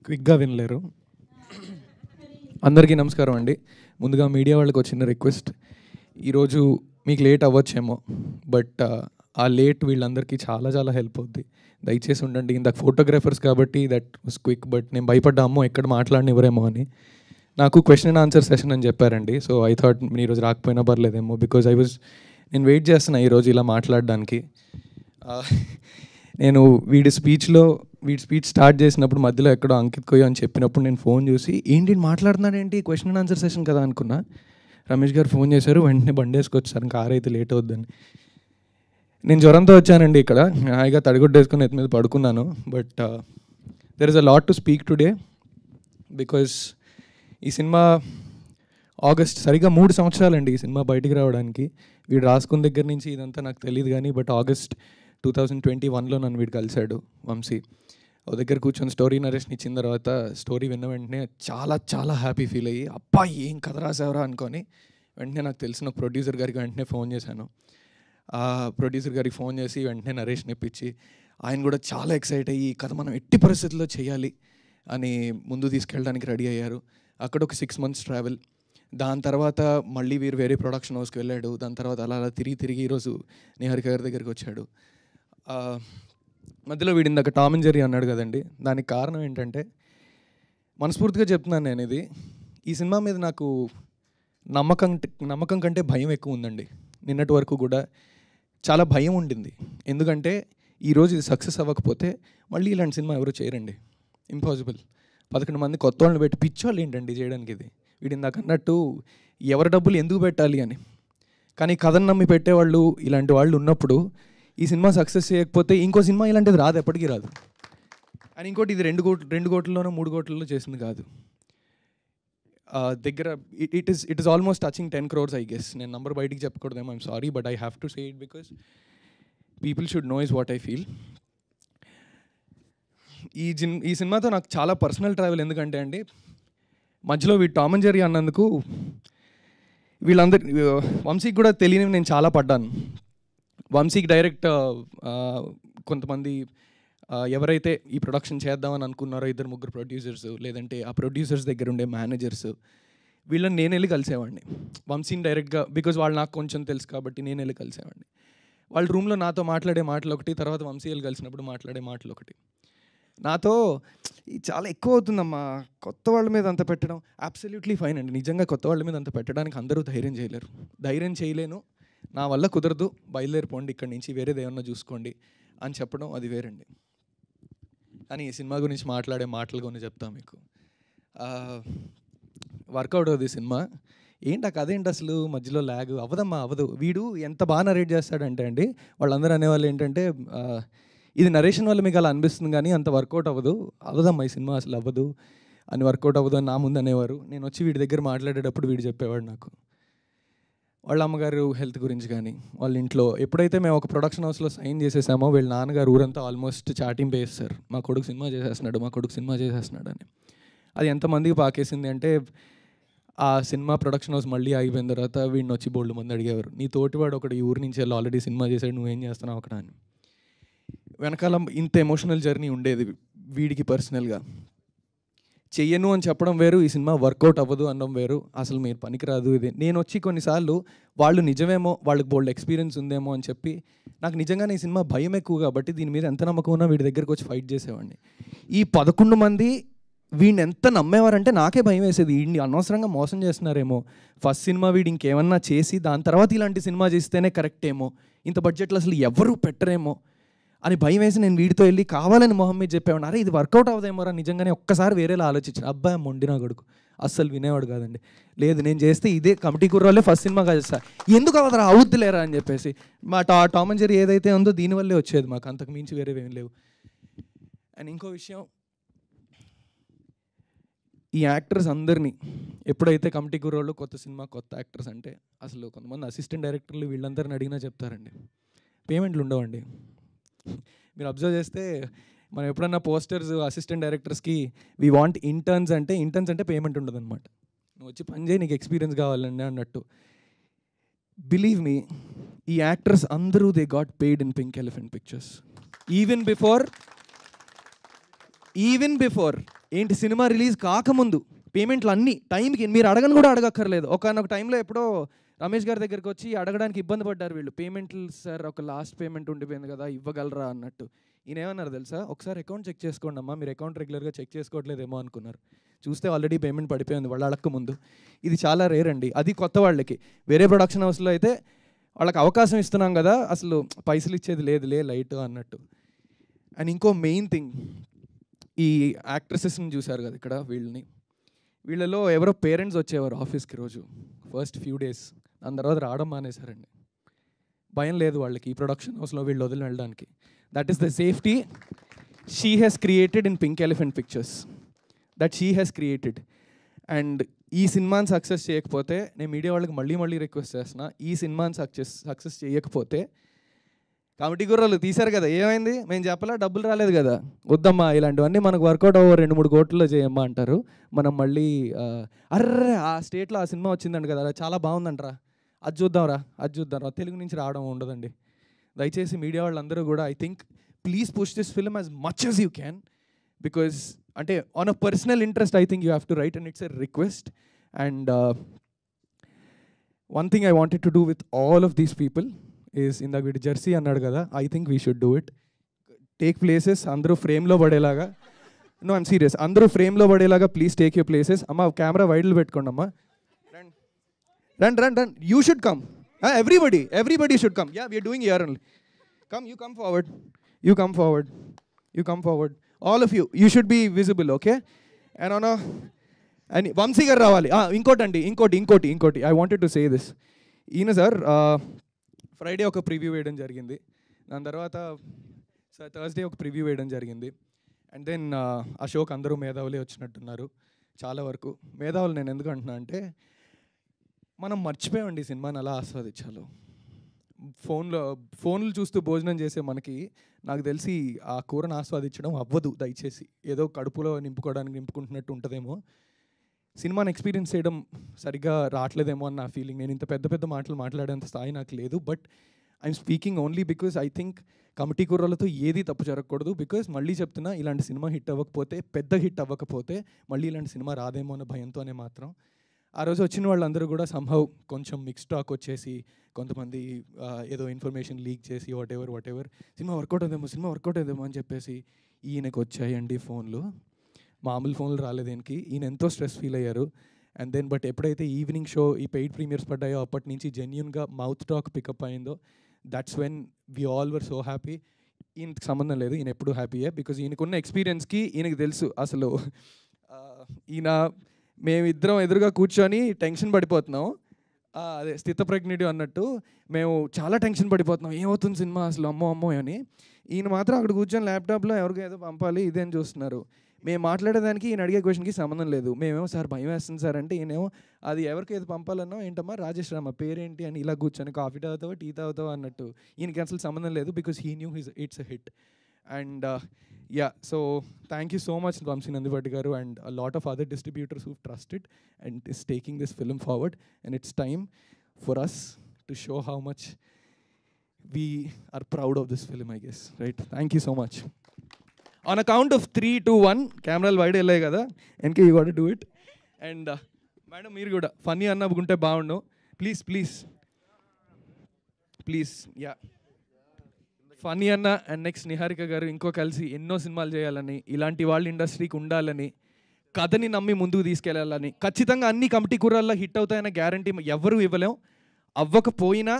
క్విక్గా వినలేరు. అందరికీ నమస్కారం అండి. ముందుగా మీడియా వాళ్ళకి వచ్చిన రిక్వెస్ట్, ఈరోజు మీకు లేట్ అవ్వచ్చేమో, బట్ ఆ లేట్ వీళ్ళందరికీ చాలా చాలా హెల్ప్ అవుద్ది. దయచేసి ఉండండి. ఇందాక ఫోటోగ్రాఫర్స్ కాబట్టి దట్ వాస్ క్విక్, బట్ నేను భయపడ్డా, అమ్మో ఎక్కడ మాట్లాడనివ్వరేమో అని. నాకు క్వశ్చన్ అండ్ ఆన్సర్ సెషన్ అని చెప్పారండి. సో ఐ థాట్ మీరు ఈరోజు రాకపోయినా పర్లేదేమో, బికాజ్ నేను వెయిట్ చేస్తున్నా ఈరోజు ఇలా మాట్లాడడానికి. నేను వీడి స్పీచ్ స్టార్ట్ చేసినప్పుడు మధ్యలో ఎక్కడో అంకిత్ కొయ్యో అని చెప్పినప్పుడు నేను ఫోన్ చూసి ఏంటి మాట్లాడుతున్నాడు ఏంటి, క్వశ్చన్ అండ్ ఆన్సర్ సెషన్ కదా అనుకున్నా. రమేష్ గారు ఫోన్ చేశారు, వెంటనే బండి వేసుకొచ్చారు, కార్ అయితే లేట్ అవుద్దని. నేను జ్వరంతో వచ్చానండి, ఇక్కడ హాయిగా తడిగుడ్డ వేసుకుని ఎత్తి మీద పడుకున్నాను. But there is a lot to speak today, because ఈ సినిమా ఆగస్ట్ సరిగ్గా 3 సంవత్సరాలండి ఈ సినిమా బయటికి రావడానికి. వీడు రాసుకున్న దగ్గర నుంచి ఇదంతా నాకు తెలియదు కానీ, బట్ ఆగస్ట్ 2021లో నన్ను వీడు కలిశాడు వంశీ. ఓ దగ్గర కూర్చొని స్టోరీ నరేషన్ ఇచ్చిన తర్వాత స్టోరీ విన్న వెంటనే చాలా చాలా హ్యాపీ ఫీల్ అయ్యి, అబ్బా ఏం కథ రాసావరా అనుకొని వెంటనే నాకు తెలిసిన ఒక ప్రొడ్యూసర్ గారికి వెంటనే ఫోన్ చేశాను. ఆ ప్రొడ్యూసర్ గారికి ఫోన్ చేసి వెంటనే నరేషన్ ఇప్పించి, ఆయన కూడా చాలా ఎక్సైట్ అయ్యి ఈ కథ మనం ఎట్టి పరిస్థితుల్లో చేయాలి అని ముందు తీసుకెళ్ళడానికి రెడీ అయ్యారు. అక్కడ ఒక 6 months ట్రావెల్. దాని తర్వాత మళ్ళీ వీరు వేరే ప్రొడక్షన్ హౌస్కి వెళ్ళాడు. దాని తర్వాత అలా అలా తిరిగి ఈరోజు నిహారిక గారి దగ్గరికి వచ్చాడు. మధ్యలో వీడి ఇందాక టామ్ అండ్ జెర్రీ అన్నాడు కదండి, దానికి కారణం ఏంటంటే, మనస్ఫూర్తిగా చెప్తున్నాను నేను ఇది, ఈ సినిమా మీద నాకు నమ్మకం కంటే భయం ఎక్కువ ఉందండి. నిన్నటి వరకు కూడా చాలా భయం ఉండింది. ఎందుకంటే ఈరోజు ఇది సక్సెస్ అవ్వకపోతే మళ్ళీ ఇలాంటి సినిమా ఎవరు చేయరండి, ఇంపాసిబుల్. 11 మంది కొత్త వాళ్ళని పెట్టి పిచ్చోళ్ళు ఏంటండి చేయడానికి ఇది. వీడి ఇందాక అన్నట్టు ఎవరి డబ్బులు ఎందుకు పెట్టాలి అని. కానీ కథను నమ్మి పెట్టేవాళ్ళు ఇలాంటి వాళ్ళు ఉన్నప్పుడు ఈ సినిమా సక్సెస్ చేయకపోతే ఇంకో సినిమా ఇలాంటిది రాదు, ఎప్పటికీ రాదు. అండ్ ఇంకోటి, ఇది 2 కోట్లలోనో 3 కోట్లలో చేసింది కాదు. దగ్గర it is almost touching 10 crores I guess. నేను నంబర్ బయటికి చెప్పకూడదేమో, I'm sorry, but I have to say it because people should know is what I feel. ఈ సినిమాతో నాకు చాలా పర్సనల్ ట్రావెల్. ఎందుకంటే అండి, మధ్యలో వీడు టామ్ అండ్ జెర్రీ అన్నందుకు వీళ్ళందరి వంశీకి కూడా తెలియనివి నేను చాలా పడ్డాను. వంశీకి డైరెక్ట్ కొంతమంది ఎవరైతే ఈ ప్రొడక్షన్ చేద్దామని అనుకున్నారో 2-3 ప్రొడ్యూసర్స్, లేదంటే ఆ ప్రొడ్యూసర్స్ దగ్గర ఉండే మేనేజర్స్, వీళ్ళని నేను వెళ్ళి కలిసేవాడిని వంశీని డైరెక్ట్గా. బికాజ్ వాళ్ళు నాకు కొంచెం తెలుసు కాబట్టి నేను వెళ్ళి కలిసేవాడిని. వాళ్ళ రూమ్లో నాతో మాట్లాడే మాటలు ఒకటి, తర్వాత వంశీ వెళ్ళి కలిసినప్పుడు మాట్లాడే మాటలు ఒకటి. నాతో చాలా ఎక్కువ అవుతుందమ్మా కొత్త వాళ్ళ మీద అంత పెట్టడం. అబ్సల్యూట్లీ ఫైన్ అండి, నిజంగా కొత్త వాళ్ళ మీద అంత పెట్టడానికి అందరూ ధైర్యం చేయలేరు. ధైర్యం చేయలేను, నా వల్ల కుదరదు, బయలుదేరిపోండి ఇక్కడి నుంచి, వేరేది ఏమన్నా చూసుకోండి అని చెప్పడం అది వేరండి. కానీ ఈ సినిమా గురించి మాట్లాడే మాటలు కొన్ని చెప్తాను మీకు. వర్కౌట్ అవుతుంది సినిమా. ఏంటి ఆ కథ ఏంటి అసలు, మధ్యలో ల్యాగ్ అవ్వదమ్మా, అవ్వదు. వీడు ఎంత బాగా నరేట్ చేస్తాడంటే అండి, వాళ్ళందరూ అనేవాళ్ళు ఏంటంటే ఇది నరేషన్ వల్ల మీకు అలా అనిపిస్తుంది కానీ అంత వర్కౌట్ అవ్వదమ్మా ఈ సినిమా అసలు అవ్వదు అని, వర్కౌట్ అవ్వదు అని నా ముందు అనేవారు. నేను వచ్చి వీడి దగ్గర మాట్లాడేటప్పుడు వీడు చెప్పేవాడు నాకు వాళ్ళ అమ్మగారు హెల్త్ గురించి కానీ, వాళ్ళ ఇంట్లో ఎప్పుడైతే మేము ఒక ప్రొడక్షన్ హౌస్లో సైన్ చేసేసామో వీళ్ళ నాన్నగారు ఊరంతా ఆల్మోస్ట్ చాటింపు వేస్తారు, మా కొడుకు సినిమా చేసేస్తున్నాడు అని. అది ఎంతమందికి పాకేసింది అంటే, ఆ సినిమా ప్రొడక్షన్ హౌస్ మళ్ళీ ఆగిపోయిన తర్వాత వీడిని వచ్చి బోల్డ్ మంది అడిగేవారు, నీ తోటివాడు ఒకటి ఈ ఊరి నుంచి వెళ్ళి ఆల్రెడీ సినిమా చేశాడు, నువ్వేం చేస్తున్నావు అక్కడ అని. వెనకాల ఇంత ఎమోషనల్ జర్నీ ఉండేది వీడికి పర్సనల్గా. చెయ్యను అని చెప్పడం వేరు, ఈ సినిమా వర్కౌట్ అవ్వదు అనడం వేరు, అసలు మీరు పనికిరాదు ఇది. నేను వచ్చి కొన్నిసార్లు వాళ్ళు నిజమేమో, వాళ్ళకి బోల్డ్ ఎక్స్పీరియన్స్ ఉందేమో అని చెప్పి, నాకు నిజంగానే ఈ సినిమా భయం ఎక్కువ కాబట్టి దీని మీద ఎంత నమ్మకం ఉన్నా వీడి దగ్గరకు వచ్చి ఫైట్ చేసేవాడిని. ఈ 11 మంది వీడిని ఎంత నమ్మేవారంటే నాకే భయం వేసేది, వీడిని అనవసరంగా మోసం చేస్తున్నారేమో, ఫస్ట్ సినిమా వీడు ఇంకేమన్నా చేసి దాని తర్వాత ఇలాంటి సినిమా చేస్తేనే కరెక్ట్ ఏమో, ఇంత బడ్జెట్లో అసలు ఎవరూ పెట్టరేమో అని భయం వేసి నేను వీడితో వెళ్ళి కావాలని మొహం మీద చెప్పేవాడిని, అరే ఇది వర్కౌట్ అవుదేమోరా నిజంగానే, ఒక్కసారి వేరేలా ఆలోచించాను. అబ్బాయి మొండినా కొడుకు అస్సలు వినేవాడు కాదండి. లేదు నేను చేస్తే ఇదే కమిటీ కుర్రాలే ఫస్ట్ సినిమా చేస్తా, ఎందుకు అవదరా అవుద్దులేరా అని చెప్పేసి. మా టామ్ అండ్ జెర్రీ ఏదైతే ఉందో దీనివల్లే వచ్చేది, మాకు అంతకు మించి వేరేవి ఏం లేవు. అండ్ ఇంకో విషయం, ఈ యాక్టర్స్ అందరినీ ఎప్పుడైతే కమిటీ కుర్రోళ్ళు కొత్త సినిమా కొత్త యాక్టర్స్ అంటే, అసలు కొంతమంది అసిస్టెంట్ డైరెక్టర్లు వీళ్ళందరిని అడిగినా చెప్తారండి, పేమెంట్లు ఉండవండి. మీరు అబ్జర్వ్ చేస్తే మనం ఎప్పుడన్నా పోస్టర్స్ అసిస్టెంట్ డైరెక్టర్స్కి వీ వాంట్ ఇంటర్న్స్ అంటే పేమెంట్ ఉండదు అనమాట. నువ్వు వచ్చి పని చేయి, నీకు ఎక్స్పీరియన్స్ కావాలండి అన్నట్టు. బిలీవ్ మీ, ఈ యాక్టర్స్ అందరూ they got paid in pink elephant pictures even before ఏంటి సినిమా రిలీజ్ కాకముందు పేమెంట్లు అన్నీ టైంకి మీరు అడగని కూడా అడగక్కర్లేదు. ఒకనొక టైంలో ఎప్పుడో రమేష్ గారి దగ్గరికి వచ్చి అడగడానికి ఇబ్బంది పడ్డారు వీళ్ళు. పేమెంట్లు సార్ ఒక లాస్ట్ పేమెంట్ ఉండిపోయింది కదా ఇవ్వగలరా అన్నట్టు. ఈయన ఏమన్నారు తెలుసా, ఒకసారి అకౌంట్ చెక్ చేసుకోండి అమ్మా, మీరు అకౌంట్ రెగ్యులర్గా చెక్ చేసుకోవట్లేదేమో అనుకున్నారు. చూస్తే ఆల్రెడీ పేమెంట్ పడిపోయింది వాళ్ళు అడగక ముందు. ఇది చాలా రేర్ అండి, అది కొత్త వాళ్ళకి. వేరే ప్రొడక్షన్ హౌస్లో అయితే వాళ్ళకి అవకాశం ఇస్తున్నాం కదా, అసలు పైసలు ఇచ్చేది లేదులే లైట్ అన్నట్టు. అండ్ ఇంకో మెయిన్ థింగ్, ఈ యాక్ట్రెసెస్ని చూశారు కదా ఇక్కడ, వీళ్ళలో ఎవరో పేరెంట్స్ వచ్చేవారు ఆఫీస్కి రోజు ఫస్ట్ ఫ్యూ డేస్, దాని తర్వాత రావడం మానేశారండి. భయం లేదు వాళ్ళకి ఈ ప్రొడక్షన్ హౌస్లో వీళ్ళు వదిలి వెళ్ళడానికి. That is the safety she has created in pink elephant pictures, that she has created. And ఈ సినిమాని సక్సెస్ చేయకపోతే, నేను మీడియా వాళ్ళకి మళ్ళీ రిక్వెస్ట్ చేస్తున్నా, ఈ సినిమాని సక్సెస్ చేయకపోతే, కమిటీ గుర్రాలు తీశారు కదా ఏమైంది, మేము చెప్పలా డబ్బులు రాలేదు కదా, వద్దమ్మా ఇలాంటివన్నీ మనకు వర్కౌట్ అవ్వ 2-3 కోట్లలో చేయమ్మా అంటారు. మనం మళ్ళీ అర్రే ఆ స్టేట్లో ఆ సినిమా వచ్చిందండి కదా చాలా బాగుందంటరా, అది చూద్దాంరా తెలుగు నుంచి రావడం ఉండదండి. దయచేసి మీడియా వాళ్ళందరూ కూడా I think please push this film as much as you can, because అంటే on a personal interest I think you have to write and it's a request. And one thing I wanted to do with all of these people is, ఇందాక వీడు Jersey అన్నాడు కదా, I think we should do it. Take places, అందరూ ఫ్రేమ్లో పడేలాగా. No I'm serious, అందరూ ఫ్రేమ్లో పడేలాగా ప్లీజ్ టేక్ యూర్ ప్లేసెస్. అమ్మ కెమెరా వైడ్లో పెట్టుకోండి అమ్మా. Run. You should come. Everybody should come. Yeah, we are doing here only. Come, you come forward. All of you. You should be visible, okay? And Vamsi garu ravali. Inkoti. I wanted to say this. Ina sir, Friday oka preview vedam jarigindi. Dan tarvata Thursday oka preview vedam jarigindi. And then Ashok andaru medavali vachinattunnaru. Chaala varaku. Medavali nenu enduku antunna ante, మనం మర్చిపోయామండి సినిమాని అలా ఆస్వాదించాలి. ఫోన్లు చూస్తూ భోజనం చేసే మనకి, నాకు తెలిసి ఆ కూరను ఆస్వాదించడం అవ్వదు. దయచేసి ఏదో కడుపులో నింపుకుంటున్నట్టు ఉంటుందేమో, సినిమాని ఎక్స్పీరియన్స్ చేయడం సరిగ్గా రావట్లేదేమో అని నా ఫీలింగ్. నేను ఇంత పెద్ద మాటలు మాట్లాడేంత స్థాయి నాకు లేదు. But I'm speaking only because I think committee కూరలతో ఏది తప్పు జరగకూడదు. బికాజ్ మళ్ళీ చెప్తున్నా, ఇలాంటి సినిమా హిట్ అవ్వకపోతే, పెద్ద హిట్ అవ్వకపోతే మళ్ళీ ఇలాంటి సినిమా రాదేమో అనే భయంతోనే మాత్రం ఆ రోజు వచ్చిన వాళ్ళందరూ కూడా సంహవ్ కొంచెం మిక్స్ టాక్ వచ్చేసి, కొంతమంది ఏదో ఇన్ఫర్మేషన్ లీక్ చేసి వాట్ ఎవర్ సినిమా వర్కౌట్ అవుతుందేమో అని చెప్పేసి ఈయనకు వచ్చాయండి ఫోన్లు. మామూలు ఫోన్లు రాలేదు ఈయనకి. ఈయన ఎంతో స్ట్రెస్ ఫీల్ అయ్యారు. అండ్ దెన్ బట్ ఎప్పుడైతే ఈవినింగ్ షో ఈ పెయిడ్ ప్రీమియర్స్ పడ్డాయో అప్పటి నుంచి జెన్యూన్గా మౌత్ టాక్ పికప్ అయిందో, that's when we all were so happy. ఈయనకి సంబంధం లేదు, ఈయన ఎప్పుడు హ్యాపీయే. బికాజ్ ఈయనకున్న ఎక్స్పీరియన్స్కి ఈయనకి తెలుసు అసలు మేమిద్దరం ఎదురుగా కూర్చొని టెన్షన్ పడిపోతున్నాం. అదే స్థితప్రజ్ఞుడు అన్నట్టు మేము చాలా టెన్షన్ పడిపోతున్నాం, ఏమవుతుంది సినిమా అసలు అమ్మో అని. ఈయన మాత్రం అక్కడ కూర్చొని ల్యాప్టాప్లో ఎవరికో ఏదో పంపాలి ఇదేం చూస్తున్నారు. మేము మాట్లాడేదానికి ఈయన అడిగే క్వశ్చన్కి సంబంధం లేదు. మేమేమో సార్ భయం వేస్తుంది సార్ అంటే, ఈయనేమో అది ఎవరికి ఏదో పంపాలన్నో ఏంటమ్మా రాజేష్ రామ పేరేంటి అని ఇలా కూర్చొని కాఫీ తాగుతావా టీ తాగుతావా అన్నట్టు. ఈయనకి అసలు సంబంధం లేదు, because he knew it's a hit. And yeah, so thank you so much Vamsi Nandivadi garu and a lot of other distributors who've trusted and is taking this film forward, and it's time for us to show how much we are proud of this film, I guess, right? Thank you so much. On a count of 3, 2, 1 camera wide ellai kada, NK you got to do it. And madam meer kuda funny anna gunte baagundu, please yeah, Phani అన్న and next Niharika గారు ఇంకో కలిసి ఎన్నో సినిమాలు చేయాలని, ఇలాంటి వాళ్ళ ఇండస్ట్రీకి ఉండాలని, కథని నమ్మి ముందుకు తీసుకెళ్లాలని. ఖచ్చితంగా అన్ని కమిటీ కుర్రాల్లో హిట్ అవుతాయన్న గ్యారంటీ ఎవరు ఇవ్వలేం. అవ్వకపోయినా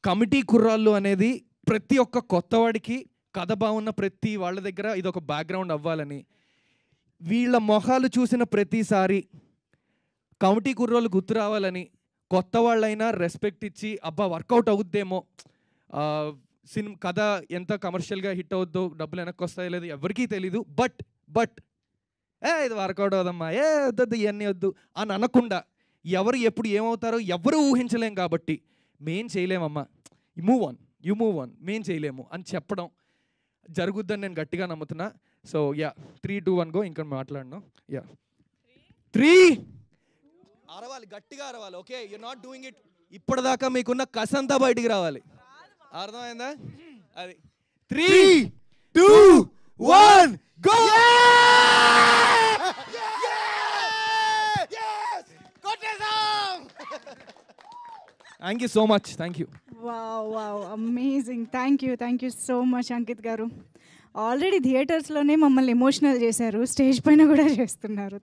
కమిటీ కుర్రాళ్ళు అనేది ప్రతి ఒక్క కొత్తవాడికి, కథ బాగున్న ప్రతి వాళ్ళ దగ్గర ఇది ఒక బ్యాక్గ్రౌండ్ అవ్వాలని, వీళ్ళ మొహాలు చూసిన ప్రతిసారి కమిటీ కుర్రాళ్ళు గుర్తు రావాలని, కొత్త వాళ్ళైనా రెస్పెక్ట్ ఇచ్చి అబ్బా వర్కౌట్ అవుద్దేమో, కథ ఎంత కమర్షియల్గా హిట్ అవుద్దో, డబ్బులు వెనక్కి వస్తాయో లేదు ఎవరికీ తెలీదు. బట్ ఇది వర్కౌట్ అవుదమ్మా, వద్దు ఇవన్నీ వద్దు అని అనకుండా, ఎవరు ఎప్పుడు ఏమవుతారో ఎవరు ఊహించలేం కాబట్టి మేం చేయలేమమ్మా, యూ మూవ్ ఆన్ మేం చేయలేము అని చెప్పడం జరుగుద్దని నేను గట్టిగా నమ్ముతున్నా. So yeah 3, 2, 1 go. ఇంకా మాట్లాడను. యా 3 అరవాలి, గట్టిగా అరవాలి. Okay, you not doing it. ఇప్పటిదాకా మీకున్న కసంతా బయటికి రావాలి, అర్థమైందా? అది 3, 2, 1 go. Thank you so much. Thank you. Wow amazing. Thank you so much Ankit గారు. ఆల్రెడీ థియేటర్స్లోనే మమ్మల్ని ఎమోషనల్ చేశారు, స్టేజ్ పైన కూడా చేస్తున్నారు.